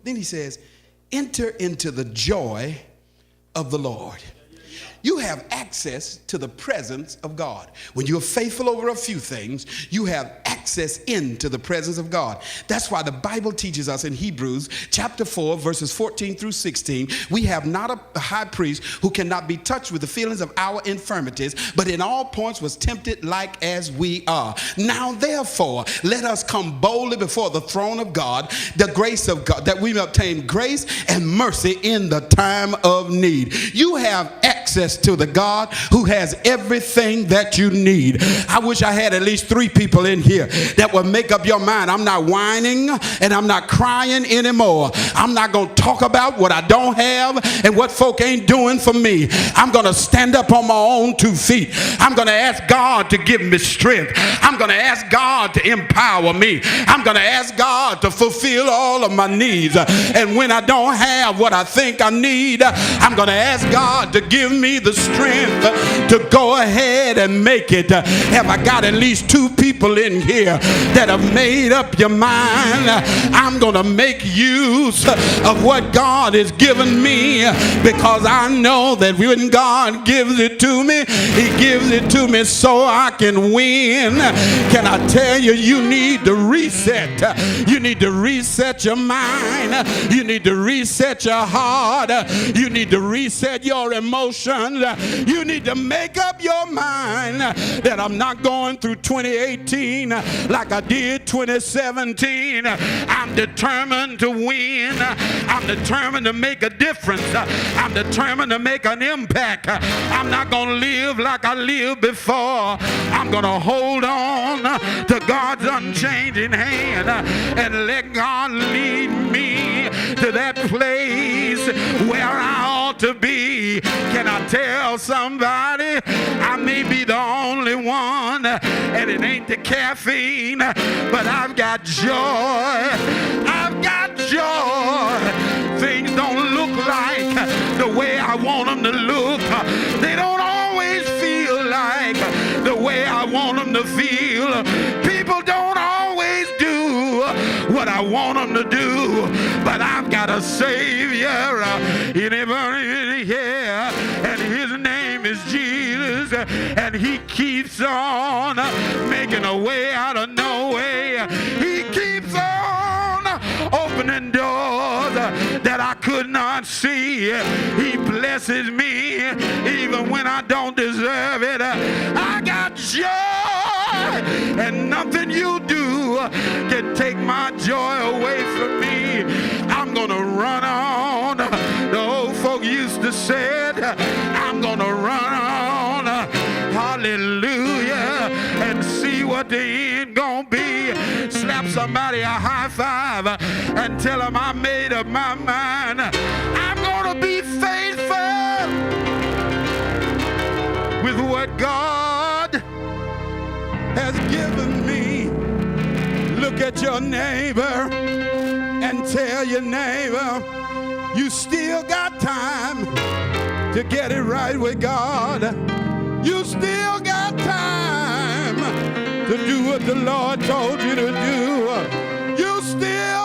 Then he says, enter into the joy of the Lord. You have access to the presence of God. When you're faithful over a few things, you have access into the presence of God. That's why the Bible teaches us in Hebrews chapter 4, verses 14 through 16, we have not a high priest who cannot be touched with the feelings of our infirmities, but in all points was tempted like as we are. Now, therefore, let us come boldly before the throne of God, the grace of God, that we may obtain grace and mercy in the time of need. You have access to the God who has everything that you need. I wish I had at least 3 people in here that would make up your mind. I'm not whining and I'm not crying anymore. I'm not going to talk about what I don't have and what folk ain't doing for me. I'm going to stand up on my own 2 feet. I'm going to ask God to give me strength. I'm going to ask God to empower me. I'm going to ask God to fulfill all of my needs. And when I don't have what I think I need, I'm going to ask God to give me the strength to go ahead and make it. Have I got at least 2 people in here that have made up your mind? I'm going to make use of what God has given me, because I know that when God gives it to me, he gives it to me so I can win. Can I tell you, you need to reset. You need to reset your mind. You need to reset your heart. You need to reset your emotions. You need to make up your mind that I'm not going through 2018 like I did 2017. I'm determined to win. I'm determined to make a difference. I'm determined to make an impact. I'm not going to live like I lived before. I'm going to hold on to God's unchanging hand and let God lead me to that place where I ought to be. Can I tell somebody I may be the only one, and it ain't the caffeine, but I've got joy. I've got joy. Things don't look like the way I want them to look. They don't always feel like the way I want them to feel. People don't always do what I want them to do, but I've got a Savior. Anybody here? And his name is Jesus, and he keeps on making a way out of no way. He keeps on opening doors that I could not see. He blesses me even when I don't deserve it. I got joy, and nothing you do can take my joy away from me. I'm gonna run on. The old folk used to say it. I'm gonna run on, hallelujah, and see what the end gonna be. Slap somebody a high five and tell them I made up my mind. I'm gonna be faithful with what God has given me. Look at your neighbor and tell your neighbor, you still got time to get it right with God. You still got time to do what the Lord told you to do. You still